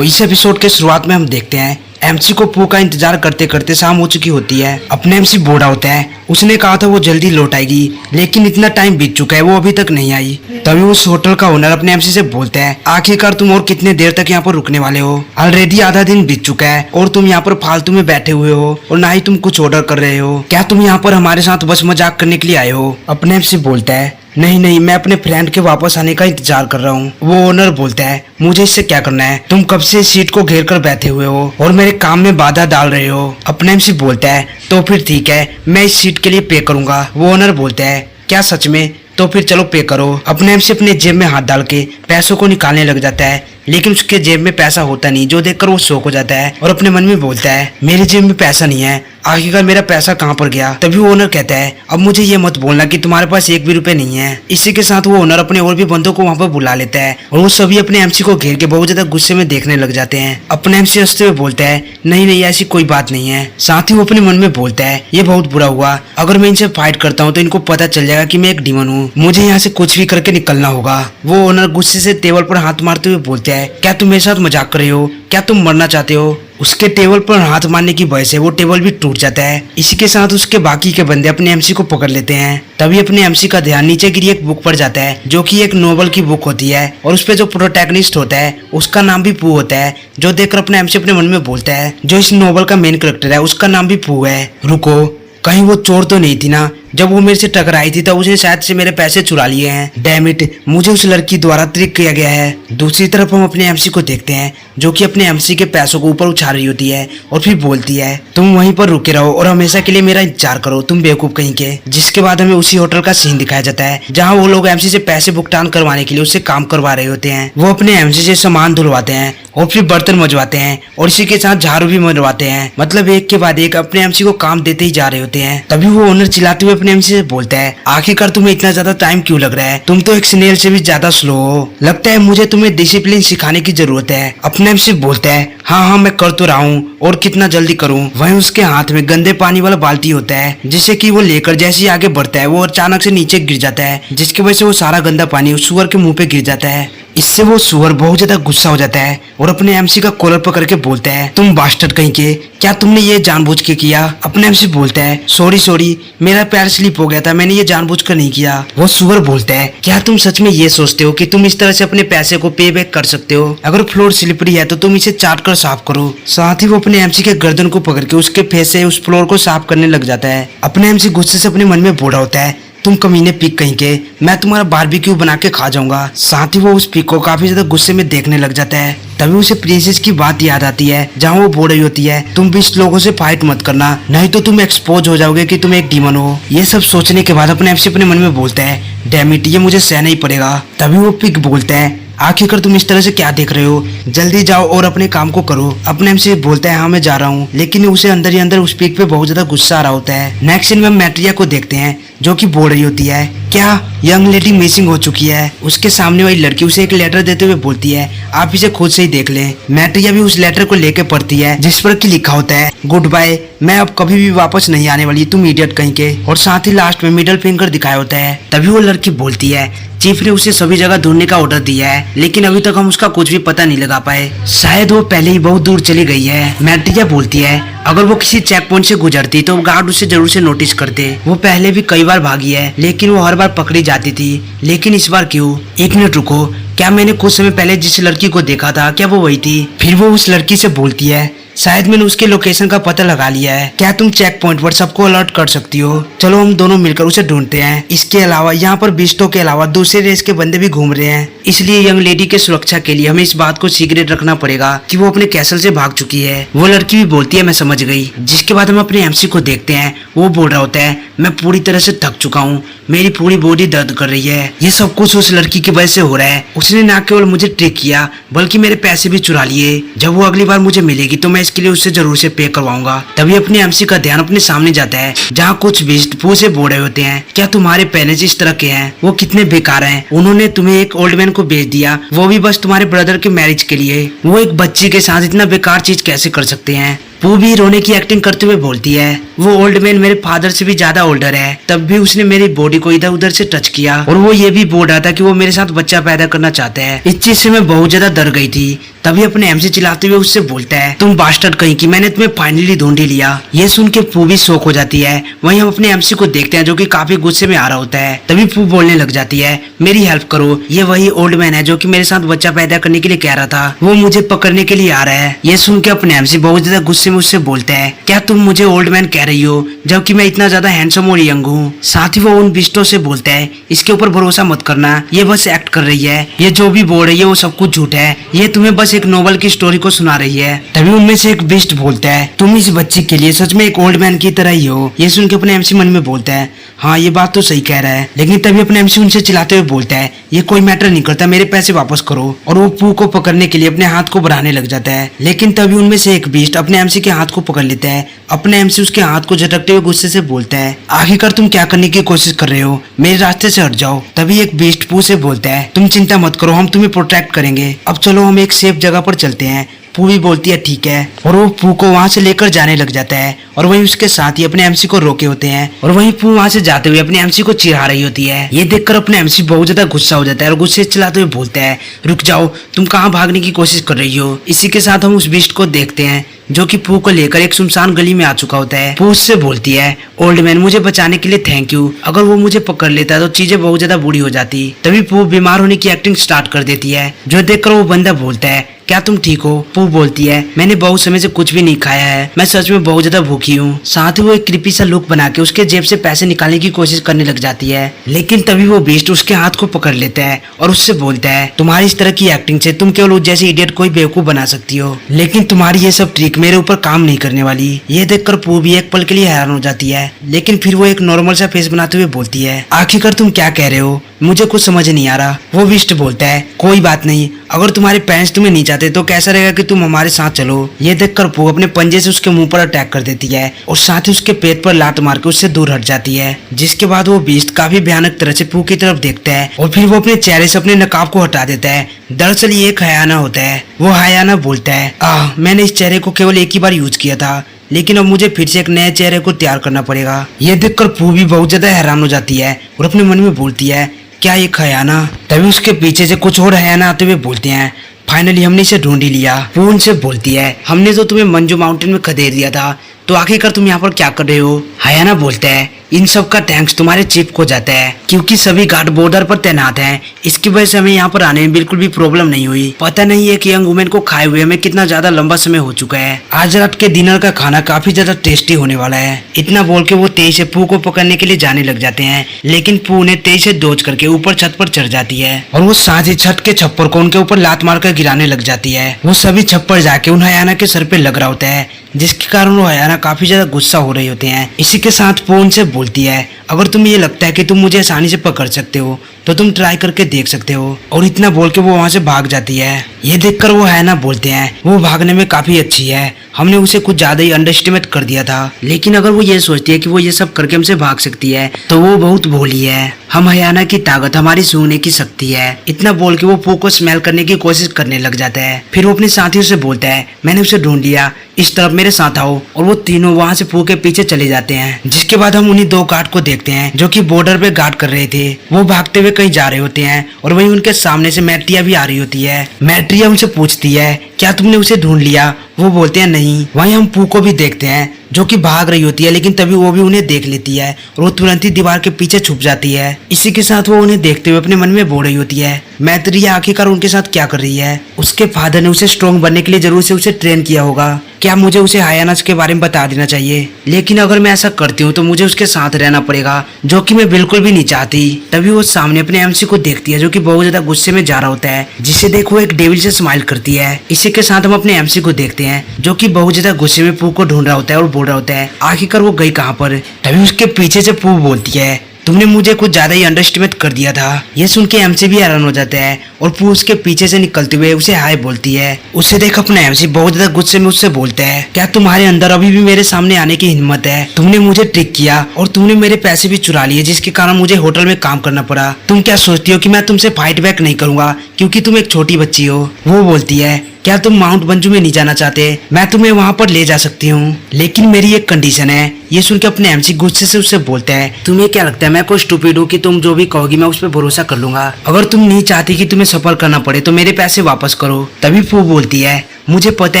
तो इस एपिसोड के शुरुआत में हम देखते हैं एमसी को पू का इंतजार करते करते शाम हो चुकी होती है। अपने एमसी बूढ़ा होता है। उसने कहा था वो जल्दी लौट आएगी, लेकिन इतना टाइम बीत चुका है, वो अभी तक नहीं आई। तभी उस होटल का ओनर अपने एमसी से बोलता है, आखिरकार तुम और कितने देर तक यहाँ पर रुकने वाले हो? ऑलरेडी आधा दिन बीत चुका है और तुम यहाँ पर फालतू में बैठे हुए हो और ना ही तुम कुछ ऑर्डर कर रहे हो। क्या तुम यहाँ पर हमारे साथ बस मजाक करने के लिए आए हो? अपने एमसी बोलता है, नहीं नहीं, मैं अपने फ्रेंड के वापस आने का इंतजार कर रहा हूँ। वो ओनर बोलता है, मुझे इससे क्या करना है? तुम कब से सीट को घेर कर बैठे हुए हो और मेरे काम में बाधा डाल रहे हो। अपने एमसी बोलता है, तो फिर ठीक है, मैं इस सीट के लिए पे करूंगा। वो ओनर बोलता है, क्या सच में? तो फिर चलो पे करो। अपने एमसी अपने जेब में हाथ डाल के पैसों को निकालने लग जाता है, लेकिन उसके जेब में पैसा होता नहीं, जो देखकर वो शौक हो जाता है और अपने मन में बोलता है, मेरे जेब में पैसा नहीं है, आखिरकार मेरा पैसा कहाँ पर गया? तभी वो ओनर कहता है, अब मुझे ये मत बोलना कि तुम्हारे पास एक भी रुपए नहीं है। इसी के साथ वो ओनर अपने और भी बंदों को वहाँ पर बुला लेता है और वो सभी अपने एमसी को घेर के बहुत ज्यादा गुस्से में देखने लग जाते हैं। अपने एमसी हंसते हुए बोलता है, नहीं नहीं, ऐसी कोई बात नहीं है। साथ ही वो अपने मन में बोलता है, ये बहुत बुरा हुआ, अगर मैं इनसे फाइट करता हूँ तो इनको पता चल जाएगा कि मैं एक डीमन हूँ, मुझे यहाँ से कुछ भी करके निकलना होगा। वो ओनर गुस्से से टेबल पर हाथ मारते हुए बोलता है, क्या तुम मेरे साथ मजाक कर रहे हो? क्या तुम मरना चाहते हो? उसके टेबल पर हाथ मारने की वजह से वो टेबल भी टूट जाता है। इसी के साथ उसके बाकी के बंदे अपने एमसी को पकड़ लेते हैं। तभी अपने एमसी का ध्यान नीचे गिरी एक बुक पर जाता है, जो कि एक नोवेल की बुक होती है और उस पे जो प्रोटैगनिस्ट होता है उसका नाम भी पू होता है, जो देखकर अपने एमसी अपने मन में बोलता है, जो इस नोवेल का मेन कैरेक्टर है उसका नाम भी पू है। रुको, कहीं वो चोर तो नहीं थी ना? जब वो मेरे से टकराई थी तो उसने शायद से मेरे पैसे चुरा लिए हैं। डैम इट, मुझे उस लड़की द्वारा ट्रिक किया गया है। दूसरी तरफ हम अपने एमसी को देखते हैं, जो कि अपने एमसी के पैसों को ऊपर उछाल रही होती है और फिर बोलती है, तुम वहीं पर रुके रहो और हमेशा के लिए मेरा इंतजार करो, तुम बेवकूफ कहीं के। जिसके बाद हमें उसी होटल का सीन दिखाया जाता है, जहाँ वो लोग एमसी से पैसे भुगतान करवाने के लिए उससे काम करवा रहे होते हैं। वो अपने एमसी से सामान धुलवाते हैं और फिर बर्तन मजवाते हैं और इसी के साथ झाड़ू भी मरवाते हैं। मतलब एक के बाद एक अपने एमसी को काम देते ही जा रहे होते हैं। तभी वो ओनर चिल्लाते हुए अपने एमसी से बोलता है, आखिरकार तुम्हें इतना ज्यादा टाइम क्यों लग रहा है? तुम तो एक स्नेल से भी ज्यादा स्लो हो। लगता है मुझे तुम्हें डिसिप्लिन सिखाने की जरूरत है। अपने एमसी बोलता है, हाँ हाँ, मैं कर तो रहा हूँ और कितना जल्दी करूँ। वहीं उसके हाथ में गंदे पानी वाला बाल्टी होता है, जिसे कि वो लेकर जैसे ही आगे बढ़ता है वो अचानक से नीचे गिर जाता है, जिसकी वजह से वो सारा गंदा पानी उस सुअर के मुंह पे गिर जाता है। इससे वो सुअर बहुत ज्यादा गुस्सा हो जाता है और अपने एमसी का कॉलर पकड़ के बोलता है, तुम बास्टर्ड कहीं के, क्या तुमने ये जानबूझ के किया? अपने एमसी बोलता है, सॉरी, मेरा पैर स्लिप हो गया था, मैंने ये जानबूझकर नहीं किया। वो सुअर बोलता है, क्या तुम सच में ये सोचते हो कि तुम इस तरह से अपने पैसे को पे बैक कर सकते हो? अगर फ्लोर स्लिपरी है तो तुम इसे चाट कर साफ करो। साथ ही वो अपने एमसी के गर्दन को पकड़ के उसके फेस से उस फ्लोर को साफ करने लग जाता है। अपने एमसी गुस्से से अपने मन में बोला होता है, तुम कमीने पिग कहीं के, मैं तुम्हारा बारबेक्यू बना के खा जाऊंगा। साथ ही वो उस पिग को काफी ज्यादा गुस्से में देखने लग जाता है। तभी उसे प्रिंसेस की बात याद आती है, जहाँ वो बोल रही होती है, तुम भी इस लोगों से फाइट मत करना, नहीं तो तुम एक्सपोज हो जाओगे कि तुम एक डीमन हो। ये सब सोचने के बाद अपने एमसी अपने मन में बोलता है, डैम इट, ये मुझे सहना ही पड़ेगा। तभी वो पिग बोलता है, आखिरकार तुम इस तरह से क्या देख रहे हो? जल्दी जाओ और अपने काम को करो। अपने एमसी बोलता है, हाँ मैं जा रहा हूँ, लेकिन उसे अंदर ही अंदर उस पिग पे बहुत ज्यादा गुस्सा आ रहा होता है। नेक्स्ट सीन में हम मैट्रिया को देखते हैं, जो कि बोल रही होती है, क्या यंग लेडी मिसिंग हो चुकी है? उसके सामने वाली लड़की उसे एक लेटर देते हुए बोलती है, आप इसे खुद से ही देख लें। मैट्रिया भी उस लेटर को लेके पढ़ती है, जिस पर कि लिखा होता है, गुड बाय, मैं अब कभी भी वापस नहीं आने वाली, तुम इडियट कहीं के। और साथ ही लास्ट में मिडल फिंगर दिखाया होता है। तभी वो लड़की बोलती है, चीफ ने उसे सभी जगह ढूंढने का ऑर्डर दिया है, लेकिन अभी तक हम उसका कुछ भी पता नहीं लगा पाए, शायद वो पहले ही बहुत दूर चली गई है। मैट्रिया बोलती है, अगर वो किसी चेक पॉइंट से गुजरती तो गार्ड उसे जरूर से नोटिस करते। वो पहले भी कई बार भागी है, लेकिन वो हर बार पकड़ी जाती थी, लेकिन इस बार क्यों? एक मिनट रुको, क्या मैंने कुछ समय पहले जिस लड़की को देखा था, क्या वो वही थी? फिर वो उस लड़की से बोलती है, शायद मैंने उसके लोकेशन का पता लगा लिया है, क्या तुम चेक पॉइंट पर सबको अलर्ट कर सकती हो? चलो हम दोनों मिलकर उसे ढूंढते हैं। इसके अलावा यहाँ पर बिस्टो के अलावा दूसरे रेस के बंदे भी घूम रहे हैं, इसलिए यंग लेडी के सुरक्षा के लिए हमें इस बात को सीक्रेट रखना पड़ेगा कि वो अपने कैसल से भाग चुकी है। वो लड़की भी बोलती है, मैं समझ गई। जिसके बाद हम अपने एमसी को देखते हैं, वो बोल रहा होता है, मैं पूरी तरह से थक चुका हूँ, मेरी पूरी बॉडी दर्द कर रही है। ये सब कुछ उस लड़की की वजह से हो रहा है। उसने ना केवल मुझे ट्रिक किया, बल्कि मेरे पैसे भी चुरा लिए। जब वो अगली बार मुझे मिलेगी तो मैं इसके लिए उससे जरूर से पे करवाऊंगा। तभी अपने एमसी का ध्यान अपने सामने जाता है, जहाँ कुछ बीस्ट पू से बोल रहे होते हैं, क्या तुम्हारे पेरेंट्स इस तरह के हैं? वो कितने बेकार हैं, उन्होंने तुम्हें एक ओल्ड मैन को बेच दिया, वो भी बस तुम्हारे ब्रदर के मैरिज के लिए। वो एक बच्ची के साथ इतना बेकार चीज कैसे कर सकते हैं? पू भी रोने की एक्टिंग करते हुए बोलती है, वो ओल्ड मैन मेरे फादर से भी ज्यादा ओल्डर है, तब भी उसने मेरी बॉडी को इधर उधर से टच किया और वो ये भी बोल रहा था कि वो मेरे साथ बच्चा पैदा करना चाहते हैं। इस चीज से मैं बहुत ज्यादा डर गई थी। तभी अपने एमसी चिल्लाते हुए उससे बोलता है, तुम बास्टर्ड कहीं की, मैंने तुम्हें फाइनली ढूंढ ही लिया। ये सुन के पू भी शॉक हो जाती है। वहीं हम अपने एमसी को देखते हैं जो कि काफी गुस्से में आ रहा होता है। तभी पू बोलने लग जाती है, मेरी हेल्प करो, ये वही ओल्ड मैन है जो कि मेरे साथ बच्चा पैदा करने के लिए कह रहा था, वो मुझे पकड़ने के लिए आ रहा है। ये सुन के अपने एमसी बहुत ज्यादा गुस्से में उससे बोलता है, क्या तुम मुझे ओल्ड मैन कह रही हो जबकि मैं इतना ज्यादा हैंडसम और यंग हूँ। साथ ही वो उन बिस्टों से बोलता है, इसके ऊपर भरोसा मत करना, ये बस एक्ट कर रही है, ये जो भी बोल रही है वो सब कुछ झूठ है, ये तुम्हें बस एक नोवेल की स्टोरी को सुना रही है। तभी उनमें से एक बिस्ट बोलता है, तुम इस बच्ची के लिए सच में एक ओल्ड मैन की तरह ही हो। ये सुन के अपने एमसी मन में बोलता है, हाँ ये बात तो सही कह रहा है। लेकिन तभी अपने एमसी उनसे चिल्लाते हुए बोलता है, ये कोई मैटर नहीं करता, मेरे पैसे वापस करो। और वो पू को पकड़ने के लिए अपने हाथ को बढ़ाने लग जाता है। लेकिन तभी उनमें से एक बीस्ट अपने एमसी के हाथ को पकड़ लेता है। अपने एमसी उसके हाथ को झटकते हुए गुस्से से बोलता है, आखिरकार तुम क्या करने की कोशिश कर रहे हो, मेरे रास्ते से हट जाओ। तभी एक बीस्ट पू से बोलता है, तुम चिंता मत करो, हम तुम्हें प्रोटेक्ट करेंगे, अब चलो हम एक सेफ जगह पर चलते हैं। पू भी बोलती है ठीक है, और वो पू को वहाँ से लेकर जाने लग जाता है। और वहीं उसके साथ ही अपने एमसी को रोके होते हैं। और वहीं पू वहाँ से जाते हुए अपने एमसी को चिढ़ा रही होती है। ये देखकर अपने एमसी बहुत ज्यादा गुस्सा हो जाता है और गुस्से से चिल्लाते हुए बोलता है, रुक जाओ, तुम कहाँ भागने की कोशिश कर रही हो। इसी के साथ हम उस बीस्ट को देखते हैं जो कि पू को लेकर एक सुनसान गली में आ चुका होता है। पू उससे बोलती है, ओल्ड मैन मुझे बचाने के लिए थैंक यू, अगर वो मुझे पकड़ लेता तो चीजें बहुत ज्यादा बुरी हो जाती। तभी पू बीमार होने की एक्टिंग स्टार्ट कर देती है, जो देखकर वो बंदा बोलता है, क्या तुम ठीक हो। पू बोलती है, मैंने बहुत समय से कुछ भी नहीं खाया है, मैं सच में बहुत ज्यादा भूखी हूँ। साथ ही वो एक क्रीपी सा लुक बना के उसके जेब से पैसे निकालने की कोशिश करने लग जाती है। लेकिन तभी वो बीस्ट उसके हाथ को पकड़ लेता है और उससे बोलता है, तुम्हारी इस तरह की एक्टिंग से तुम केवल उस जैसे इडियट को ही बेवकूफ बना सकती हो, लेकिन तुम्हारी ये सब ट्रिक मेरे ऊपर काम नहीं करने वाली। ये देखकर पू भी एक पल के लिए हैरान हो जाती है। लेकिन फिर वो एक नॉर्मल सा फेस बनाते हुए बोलती है, आखिरकार तुम क्या कह रहे हो, मुझे कुछ समझ नहीं आ रहा। वो बिस्ट बोलता है, कोई बात नहीं, अगर तुम्हारे पेरेंट्स तुम्हें नहीं चाहते तो कैसा रहेगा कि तुम हमारे साथ चलो। ये देखकर पू अपने पंजे से उसके मुंह पर अटैक कर देती है और साथ ही उसके पेट पर लात मार के उससे दूर हट जाती है। जिसके बाद वो बीस्ट काफी भयानक तरह से पू की तरफ देखता है और फिर वो अपने चेहरे से अपने नकाब को हटा देता है। दरअसल ये एक हयाना होता है। वो हयाना बोलता है, मैंने इस चेहरे को केवल एक ही बार यूज किया था, लेकिन अब मुझे फिर से एक नए चेहरे को तैयार करना पड़ेगा। ये देखकर पू भी बहुत ज्यादा हैरान हो जाती है और अपने मन में बोलती है, क्या ये हयाना। तभी उसके पीछे से कुछ और हयाना आते हुए बोलते हैं, फाइनली हमने इसे ढूंढ ही लिया। वो उनसे बोलती है, हमने तो तुम्हें मंजू माउंटेन में खदेड़ दिया था, तो आखिरकार तुम यहाँ पर क्या कर रहे हो। हयाना बोलता है, इन सब का थैंक्स तुम्हारे चीफ को जाता है, क्योंकि सभी गार्ड बॉर्डर पर तैनात हैं, इसकी वजह से हमें यहाँ पर आने में बिल्कुल भी प्रॉब्लम नहीं हुई। पता नहीं है कि यंग वुमेन को खाए हुए हमें कितना ज्यादा लंबा समय हो चुका है। आज रात के डिनर का खाना काफी ज्यादा टेस्टी होने वाला है। इतना बोल के वो तेज से पू को पकड़ने के लिए जाने लग जाते हैं, लेकिन पू उन्हें तेज से डोज करके ऊपर छत पर चढ़ जाती है और वो साथ ही छत के छप्पर को उनके ऊपर लात मारकर गिराने लग जाती है। वो सभी छप्पर जाके उन हयाना के सर पे लग रहा होता है, जिसके कारण वो हयाना काफी ज्यादा गुस्सा हो रहे होते हैं। इसी के साथ पू उनसे बोलती है, अगर तुम्हें ये लगता है कि तुम मुझे आसानी से पकड़ सकते हो तो तुम ट्राई करके देख सकते हो। और इतना बोल के वो वहाँ से भाग जाती है। ये देखकर वो हयाना बोलते हैं, वो भागने में काफी अच्छी है, हमने उसे कुछ ज्यादा ही अंडरएस्टिमेट कर दिया था, लेकिन अगर वो ये सोचती है कि वो ये सब करके हमसे भाग सकती है तो वो बहुत भोली है। हम हयाना की ताकत हमारी सूंघने की शक्ति है। इतना बोल के वो पू को स्मेल करने की कोशिश करने लग जाता है। फिर वो अपने साथियों से बोलता है, मैंने उसे ढूंढ लिया, इस तरफ मेरे साथ आओ। और वो तीनों वहाँ से पू के पीछे चले जाते हैं। जिसके बाद हम उन्हीं दो गार्ड को देखते हैं जो कि बॉर्डर पे गार्ड कर रहे थे। वो भागते हुए कहीं जा रहे होते हैं और वहीं उनके सामने से मैट्रिया भी आ रही होती है। मैट्रिया उनसे पूछती है, क्या तुमने उसे ढूंढ लिया। वो बोलते हैं नहीं। वहीं हम पू को भी देखते हैं जो कि भाग रही होती है, लेकिन तभी वो भी उन्हें देख लेती है और वो तुरंत ही दीवार के पीछे छुप जाती है। इसी के साथ वो उन्हें देखते हुए अपने मन में बोल रही होती है, मैत्रिया आखिरकार उनके साथ क्या कर रही है। उसके फादर ने उसे स्ट्रॉन्ग बनने के लिए जरूर से उसे ट्रेन किया होगा। क्या मुझे उसे हयानास के बारे में बता देना चाहिए, लेकिन अगर मैं ऐसा करती हूँ तो मुझे उसके साथ रहना पड़ेगा, जो कि मैं बिल्कुल भी नहीं चाहती। तभी वो सामने अपने एमसी को देखती है जो कि बहुत ज्यादा गुस्से में जा रहा होता है, जिसे देख वो एक डेविल से स्माइल करती है। इसी के साथ हम अपने एमसी को देखते हैं जो कि बहुत ज्यादा गुस्से में पू को ढूंढ रहा होता है और बोल रहा होता है, आखिरकार वो गई कहाँ पर। तभी उसके पीछे से पू बोलती है, तुमने मुझे कुछ ज्यादा ही अंडरएस्टिमेट कर दिया था। ये सुन के एमसी भी हैरान हो जाता है और पू उसके पीछे से निकलते हुए उसे हाय बोलती है। उसे देख अपने एमसी बहुत ज्यादा गुस्से में उससे बोलता है, क्या तुम्हारे अंदर अभी भी मेरे सामने आने की हिम्मत है? तुमने मुझे ट्रिक किया और तुमने मेरे पैसे भी चुरा लिए, जिसके कारण मुझे होटल में काम करना पड़ा। तुम क्या सोचती हो कि मैं तुमसे फाइट बैक नहीं करूंगा क्योंकि तुम एक छोटी बच्ची हो? वो बोलती है, क्या तुम माउंट बंजू में नहीं जाना चाहते? मैं तुम्हें वहां पर ले जा सकती हूँ, लेकिन मेरी एक कंडीशन है। ये सुन के अपने एमसी गुस्से से उससे बोलता है, तुम्हें क्या लगता है मैं कोई स्टूपिड हूँ कि तुम जो भी कहोगी मैं उस पर भरोसा कर लूंगा? अगर तुम नहीं चाहती कि तुम्हें सफर करना पड़े तो मेरे पैसे वापस करो। तभी पू बोलती है, मुझे पता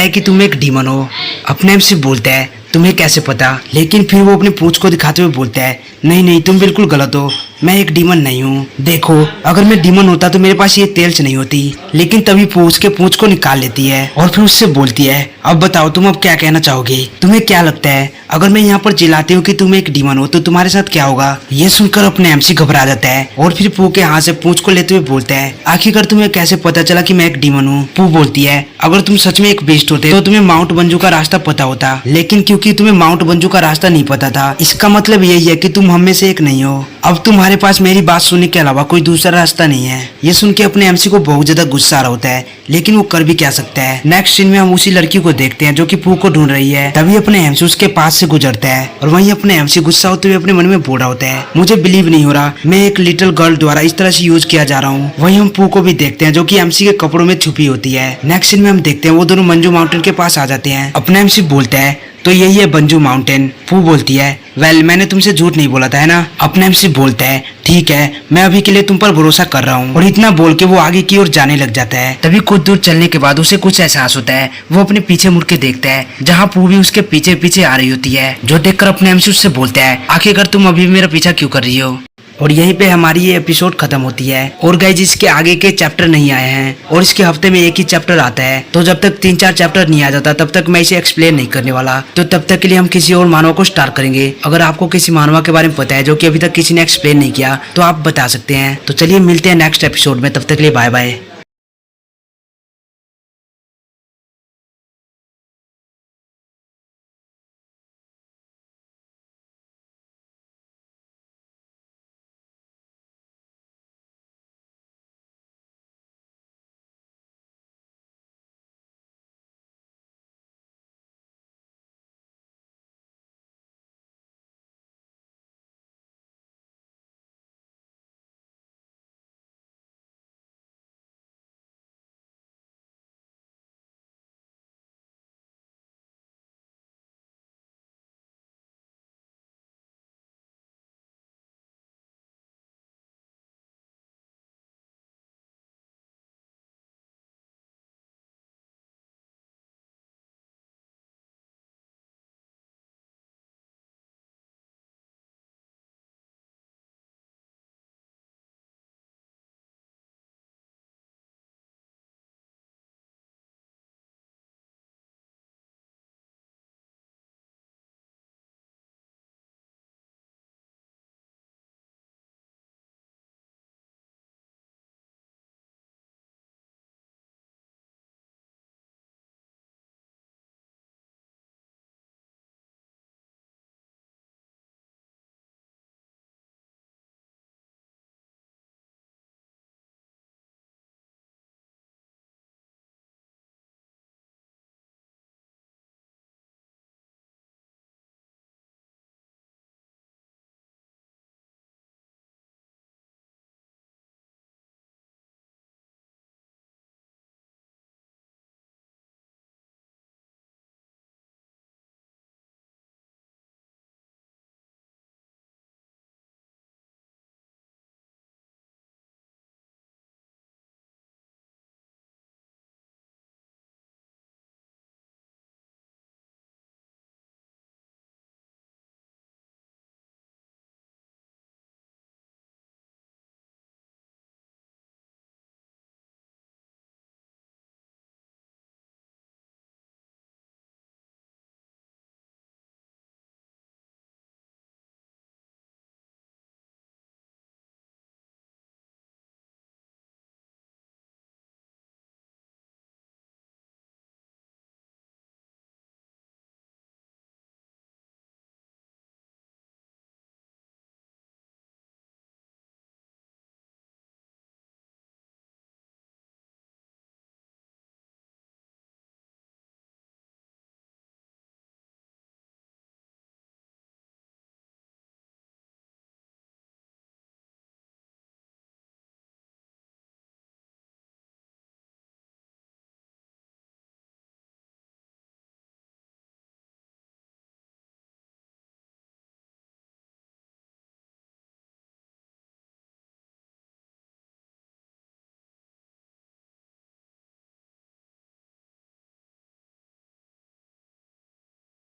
है कि तुम एक डीमन हो। अपने एमसी बोलता है, तुम्हें कैसे पता? लेकिन फिर वो अपनी पूंछ को दिखाते हुए बोलता है, नहीं नहीं तुम बिल्कुल गलत हो, मैं एक डीमन नहीं हूँ। देखो अगर मैं डीमन होता तो मेरे पास ये तेल्च नहीं होती। लेकिन तभी पूछ के पूंछ को निकाल लेती है और फिर उससे बोलती है, अब बताओ तुम अब क्या कहना चाहोगे? तुम्हें क्या लगता है अगर मैं यहाँ पर चिल्लाती हूँ कि तुम एक डीमन हो तो तुम्हारे साथ क्या होगा? ये सुनकर अपने एमसी घबरा जाता है और फिर पू के हाथ से पूंछ को लेते हुए बोलता है, आखिरकार तुम्हें कैसे पता चला कि मैं एक डीमन हूँ? पू बोलती है, अगर तुम सच में एक बीस्ट होते तो तुम्हें माउंट बंजू का रास्ता पता होता, लेकिन क्योंकि तुम्हें माउंट बंजू का रास्ता नहीं पता था, इसका मतलब यही है कि तुम हम में से एक नहीं हो। अब तुम्हारे पास मेरी बात सुनने के अलावा कोई दूसरा रास्ता नहीं है। ये सुन के अपने एमसी को बहुत ज्यादा गुस्सा आ रहा होता है, लेकिन वो कर भी क्या सकता है। नेक्स्ट सीन में हम उसी लड़की को देखते हैं जो कि पू को ढूंढ रही है। तभी अपने एमसी उसके पास से गुजरता है और वहीं अपने एमसी गुस्सा होते हुए अपने मन में बोल रहा होता है, मुझे बिलीव नहीं हो रहा मैं एक लिटिल गर्ल द्वारा इस तरह से यूज किया जा रहा हूँ। वहीं हम पू को भी देखते हैं जो कि एमसी के कपड़ों में छुपी होती है। नेक्स्ट सीन में हम देखते हैं वो दोनों मंजू माउंटेन के पास आ जाते हैं। अपने एमसी बोलता है, तो यही है बंजू माउंटेन। पू बोलती है, वेल मैंने तुमसे झूठ नहीं बोला था है ना? अपने एमसी बोलता है, ठीक है मैं अभी के लिए तुम पर भरोसा कर रहा हूँ। और इतना बोल के वो आगे की ओर जाने लग जाता है। तभी कुछ दूर चलने के बाद उसे कुछ एहसास होता है। वो अपने पीछे मुड़ के देखता है जहाँ पू भी उसके पीछे पीछे आ रही होती है, जो देखकर अपने एमसी उससे बोलता है, आखिरकार तुम अभी भी मेरा पीछा क्यों कर रही हो? और यहीं पे हमारी ये एपिसोड खत्म होती है। और गाइस इसके आगे के चैप्टर नहीं आए हैं और इसके हफ्ते में एक ही चैप्टर आता है, तो जब तक 3-4 चैप्टर नहीं आ जाता तब तक मैं इसे एक्सप्लेन नहीं करने वाला। तो तब तक के लिए हम किसी और मानव को स्टार्ट करेंगे। अगर आपको किसी मानवा के बारे में पता है जो कि अभी तक किसी ने एक्सप्लेन नहीं किया तो आप बता सकते हैं। तो चलिए मिलते हैं नेक्स्ट एपिसोड में, तब तक के लिए बाय बाय।